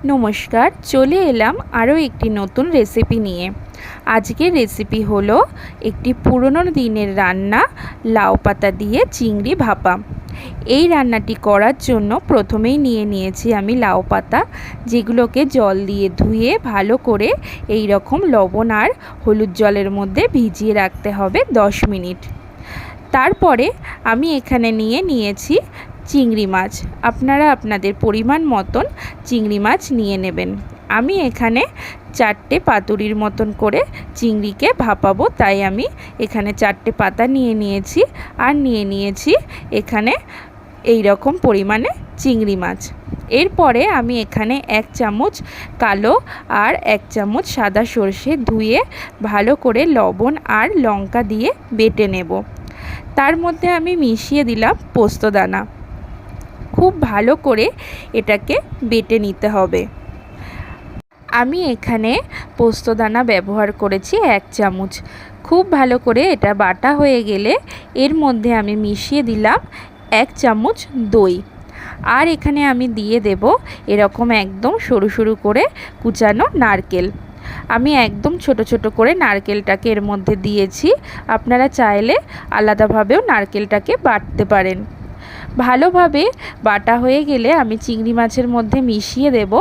नमस्कार, चले एलाम आरो एकटी नतून रेसिपि निये। आजकेर रेसिपि हलो एकटी पुरोनो दिनेर रान्ना लाउ पाता दिये चिंगड़ी भापा। এই রান্নাটি করার জন্য প্রথমেই নিয়ে নিয়েছি আমি লাউ পাতা, যেগুলোকে জল দিয়ে ধুয়ে ভালো করে এই রকম লবণ আর হলুদ জলের মধ্যে ভিজিয়ে রাখতে হবে 10 মিনিট। তারপরে আমি এখানে নিয়ে নিয়েছি চিংড়ি মাছ। আপনারা আপনাদের পরিমাণ মতন চিংড়ি মাছ নিয়ে নেবেন। আমি এখানে 4টে পাতুরির মতন করে চিংড়িকে ভাপাবো, তাই আমি এখানে 4টে পাতা নিয়ে নিয়েছি আর নিয়ে নিয়েছি এখানে এই রকম পরিমাণে চিংড়ি মাছ। এরপরে আমি এখানে 1 চামচ কালো আর 1 চামচ সাদা সরষে ধুয়ে ভালো করে লবণ আর লঙ্কা দিয়ে বেটে নেব। তার মধ্যে আমি মিশিয়ে দিলাম পোস্তদানা। খুব ভালো করে এটাকে বেটে নিতে হবে। আমি এখানে পোস্তদানা ব্যবহার করেছি 1 চামচ। খুব ভালো করে এটা বাটা হয়ে গেলে এর মধ্যে আমি মিশিয়ে দিলাম 1 চামচ দই। আর এখানে আমি দিয়ে দেব এরকম একদম সরু সরু করে কুচানো নারকেল। আমি একদম ছোট ছোট করে নারকেলটাকে এর মধ্যে দিয়েছি। আপনারা চাইলে আলাদাভাবেও নারকেলটাকে বাটতে পারেন। ভালোভাবে বাটা হয়ে গেলে আমি চিংড়ি মাছের মধ্যে মিশিয়ে দেব।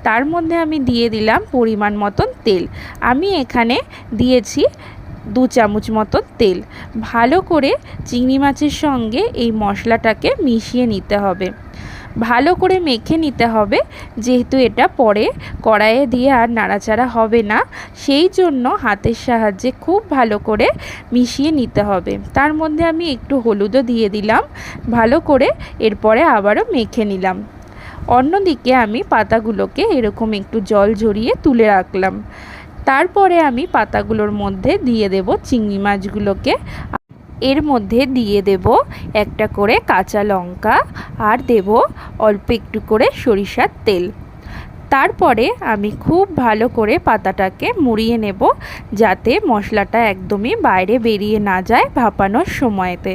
তার মধ্যে আমি দিয়ে দিলাম পরিমাণ মতন তেল। আমি এখানে দিয়েছি 2 চামচ মতন তেল। ভালো করে চিংড়ি মাছের সঙ্গে এই মশলাটাকে মিশিয়ে নিতে হবে, ভালো করে মেখে নিতে হবে। যেহেতু এটা পরে কড়াইয়ে দিয়ে আর নাড়াচাড়া হবে না, সেই জন্য হাতের সাহায্যে খুব ভালো করে মিশিয়ে নিতে হবে। তার মধ্যে আমি একটু হলুদও দিয়ে দিলাম। ভালো করে এরপরে আবারও মেখে নিলাম। অন্যদিকে আমি পাতাগুলোকে এরকম একটু জল ঝরিয়ে তুলে রাখলাম। তারপরে আমি পাতাগুলোর মধ্যে দিয়ে দেব চিংড়ি মাছগুলোকে। এর মধ্যে দিয়ে দেব একটা করে কাঁচা লঙ্কা আর দেব অল্প একটু করে সরিষার তেল। তারপরে আমি খুব ভালো করে পাতাটাকে মুড়িয়ে নেব, যাতে মশলাটা একদমই বাইরে বেরিয়ে না যায় ভাপানোর সময়তে।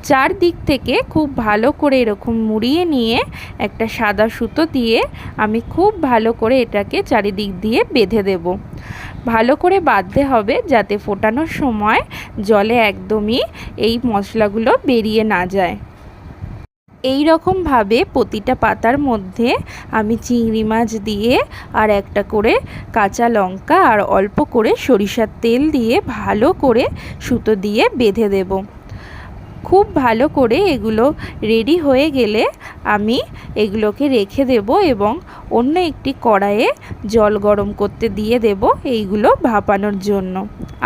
চারদিক থেকে খুব ভালো করে এরকম মুড়িয়ে নিয়ে একটা সাদা সুতো দিয়ে আমি খুব ভালো করে এটাকে চারিদিক দিয়ে বেঁধে দেব। ভালো করে বাঁধতে হবে যাতে ফোটানোর সময় জলে একদমই এই মশলাগুলো বেরিয়ে না যায়। এই রকমভাবে প্রতিটা পাতার মধ্যে আমি চিংড়ি মাছ দিয়ে আর একটা করে কাঁচা লঙ্কা আর অল্প করে সরিষার তেল দিয়ে ভালো করে সুতো দিয়ে বেঁধে দেব। খুব ভালো করে এগুলো রেডি হয়ে গেলে আমি এগুলোকে রেখে দেব এবং অন্য একটি কড়াইয়ে জল গরম করতে দিয়ে দেব এইগুলো ভাপানোর জন্য।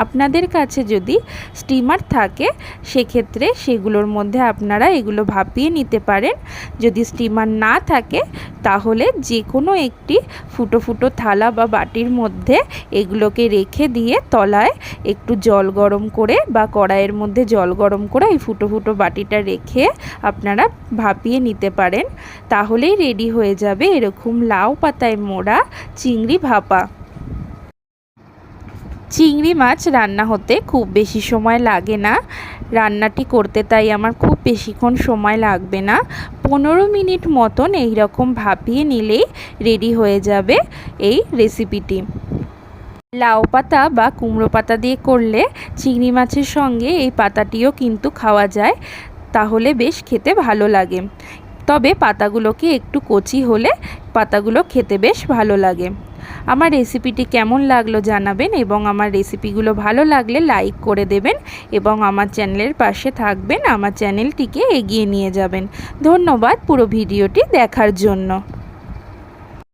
আপনাদের কাছে যদি স্টিমার থাকে সেক্ষেত্রে সেগুলোর মধ্যে আপনারা এগুলো ভাপিয়ে নিতে পারেন। যদি স্টিমার না থাকে তাহলে যে কোনো একটি ফুটো ফুটো থালা বা বাটির মধ্যে এগুলোকে রেখে দিয়ে তলায় একটু জল গরম করে বা কড়াইয়ের মধ্যে জল গরম করে এই ফুটো ফুটো বাটিটা রেখে আপনারা ভাপিয়ে নিতে পারেন। তাহলেই রেডি হয়ে যাবে এরকম লাউ পাতায় মোড়া চিংড়ি ভাপা। চিংড়ি মাছ রান্না হতে খুব বেশি সময় লাগে না। রান্নাটি করতে তাই আমার খুব বেশিক্ষণ সময় লাগবে না। 15 মিনিট মতন এই রকম ভাপিয়ে নিলেই রেডি হয়ে যাবে এই রেসিপিটি। লাউ পাতা বা কুমড়ো পাতা দিয়ে করলে চিংড়ি মাছের সঙ্গে এই পাতাটিও কিন্তু খাওয়া যায়, তাহলে বেশ খেতে ভালো লাগে। তবে পাতাগুলোকে একটু কচি হলে পাতাগুলো খেতে বেশ ভালো লাগে। আমার রেসিপিটি কেমন লাগলো জানাবেন এবং আমার রেসিপিগুলো ভালো লাগলে লাইক করে দেবেন এবং আমার চ্যানেলের পাশে থাকবেন, আমার চ্যানেলটিকে এগিয়ে নিয়ে যাবেন। ধন্যবাদ পুরো ভিডিওটি দেখার জন্য।